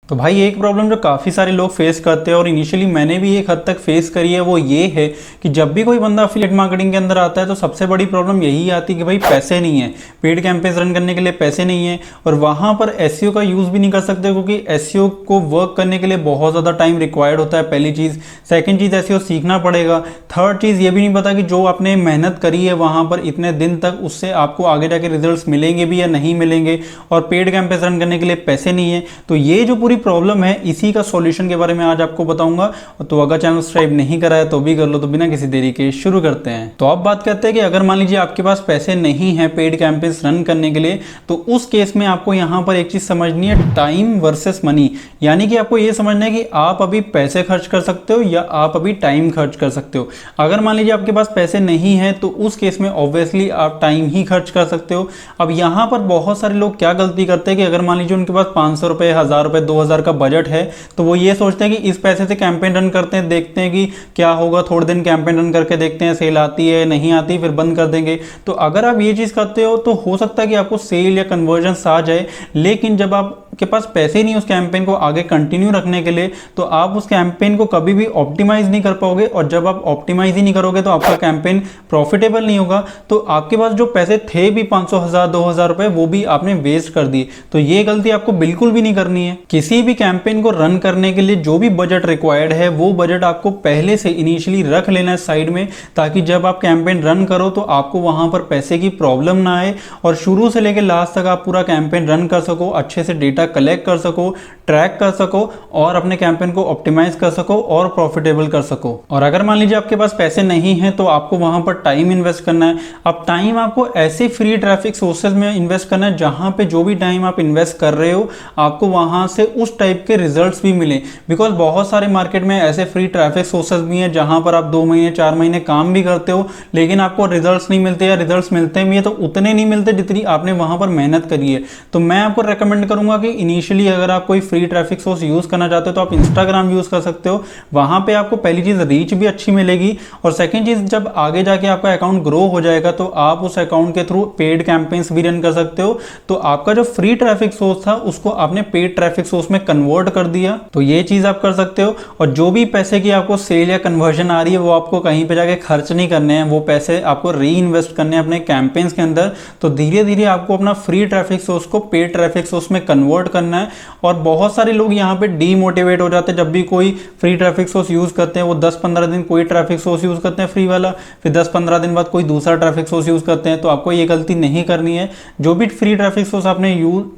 तो भाई एक प्रॉब्लम जो काफ़ी सारे लोग फेस करते हैं और इनिशियली मैंने भी एक हद तक फेस करी है वो ये है कि जब भी कोई बंदा अफिलिएट मार्केटिंग के अंदर आता है तो सबसे बड़ी प्रॉब्लम यही आती है कि भाई पैसे नहीं है, पेड कैंपेन्स रन करने के लिए पैसे नहीं है और वहाँ पर एसईओ का यूज़ भी नहीं कर सकते क्योंकि एसईओ को वर्क करने के लिए बहुत ज़्यादा टाइम रिक्वायर्ड होता है। पहली चीज़। सेकेंड चीज़, एसईओ सीखना पड़ेगा। थर्ड चीज़, ये भी नहीं पता कि जो आपने मेहनत करी है वहाँ पर इतने दिन तक उससे आपको आगे जाके रिजल्ट मिलेंगे भी या नहीं मिलेंगे, और पेड कैंपेन्स रन करने के लिए पैसे नहीं है। तो ये जो पूरी प्रॉब्लम है इसी का सॉल्यूशन के बारे में आज आपको बताऊंगा। तो अगर चैनल सब्सक्राइब नहीं करा है तो भी कर लो। तो बिना किसी देरी के शुरू करते हैं। तो अब बात करते हैं कि अगर मान लीजिए आपके पास पैसे नहीं है पेड कैंपेन्स रन करने के लिए, तो उस केस में आपको यहां पर एक चीज समझनी है, टाइम वर्सेस मनी। यानी कि आपको यह समझना है कि आप अभी पैसे खर्च कर सकते हो या आप अभी टाइम खर्च कर सकते हो। अगर मान लीजिए आपके पास पैसे नहीं है तो उस केस में ऑब्वियसली आप टाइम ही खर्च कर सकते हो। अब यहां पर बहुत सारे लोग क्या गलती करते हैं कि अगर मान लीजिए उनके पास 500 रुपए, 1000 रुपए, 2000 का बजट है तो वो ये सोचते हैं कि इस पैसे से कैंपेन रन करते हैं, देखते हैं कि क्या होगा, थोड़े दिन कैंपेन रन करके देखते हैं सेल आती है नहीं आती फिर बंद कर देंगे। तो अगर आप ये चीज़ करते हो तो हो सकता है कि आपको सेल या कन्वर्जन आ जाए, लेकिन जब आपके पास पैसे नहीं उस कैंपेन को आगे कंटिन्यू रखने के लिए तो आप उस कैंपेन को कभी भी ऑप्टिमाइज नहीं कर पाओगे, और जब आप ऑप्टिमाइज ही नहीं करोगे तो आपका कैंपेन प्रॉफिटेबल नहीं होगा। तो आपके पास जो पैसे थे भी 500, 1000, 2000 रुपए, वो भी आपने वेस्ट कर दिए। तो ये गलती आपको बिल्कुल भी नहीं करनी है। किसी भी कैंपेन को रन करने के लिए जो भी बजट रिक्वायर्ड है वो बजट आपको पहले से इनिशियली रख लेना है साइड में, ताकि जब आप कैंपेन रन करो तो आपको वहां पर पैसे की प्रॉब्लम ना आए और शुरू से लेकर लास्ट तक आप पूरा कैंपेन रन कर सको, अच्छे से डेटा कलेक्ट कर सको, ट्रैक कर सको और अपने कैंपेन को ऑप्टिमाइज कर सको और प्रॉफिटेबल कर सको। और अगर मान लीजिए आपके पास पैसे नहीं है तो आपको वहां पर टाइम इन्वेस्ट करना है। अब टाइम आपको ऐसे फ्री ट्रैफिक सोर्सेज में इन्वेस्ट करना है जहां पे जो भी टाइम आप इन्वेस्ट कर रहे हो आपको वहां से उस टाइप के रिजल्ट्स भी मिले। बिकॉज बहुत सारे मार्केट में ऐसे फ्री ट्रैफिक सोर्सेज भी हैं जहां पर आप 2 महीने 4 महीने काम भी करते हो लेकिन आपको रिजल्ट्स नहीं मिलते, या रिजल्ट्स मिलते भी है तो उतने नहीं मिलते जितनी आपने वहां पर मेहनत करी है। तो मैं आपको रेकमेंड करूंगा कि इनिशियली अगर आप कोई फ्री ट्रैफिक सोर्स यूज करना चाहते हो तो आप इंस्टाग्राम यूज कर सकते हो। वहां पे आपको पहली चीज रीच भी अच्छी मिलेगी, और सेकंड चीज जब आगे जाके आपका अकाउंट ग्रो हो जाएगा तो आप उस अकाउंट के थ्रू पेड कैंपेन्स भी रन कर सकते हो। तो आपका जो फ्री ट्रैफिक सोर्स था उसको आपने पेड ट्रैफिक सोर्स में कन्वर्ट कर दिया। तो ये चीज आप कर सकते हो। और जो भी पैसे की आपको सेल या कन्वर्जन आ रही है वो आपको कहीं पे जाके खर्च नहीं करने हैं, वो पैसे आपको री इन्वेस्ट करने हैं अपने कैंपेन्स के अंदर। तो धीरे धीरे आपको अपना फ्री ट्रैफिक सोर्स को पेड ट्रैफिक सोर्स में कन्वर्ट करना है। और बहुत सारे लोग यहाँ पे डीमोटिवेट हो जाते हैं जब भी कोई फ्री ट्रैफिक सोर्स यूज करते हैं। वो 10-15 दिन कोई ट्रैफिक सोर्स यूज करते हैं फ्री वाला, फिर 10-15 दिन बाद कोई दूसरा ट्रैफिक सोर्स यूज करते हैं। तो आपको ये गलती नहीं करनी है। जो भी फ्री ट्रैफिक सोर्स आपने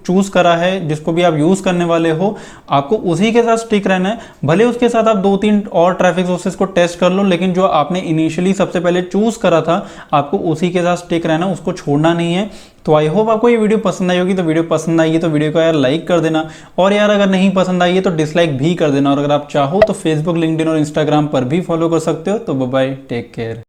चूज करा है, जिसको भी आप यूज करने वाले हो, आपको उसी के साथ स्टिक रहना है। भले उसके साथ आप 2-3 और ट्रैफिक सोर्सेज को टेस्ट कर लो, लेकिन जो आपने इनिशियली सबसे पहले चूज करा था आपको उसी के साथ स्टिक रहना, उसको छोड़ना नहीं है। तो आई होप आपको ये वीडियो पसंद आई होगी। तो वीडियो पसंद आई है तो वीडियो को यार लाइक कर देना, और यार अगर नहीं पसंद आई है तो डिसलाइक भी कर देना। और अगर आप चाहो तो फेसबुक, लिंक्डइन और इंस्टाग्राम पर भी फॉलो कर सकते हो। तो बाय बाय, टेक केयर।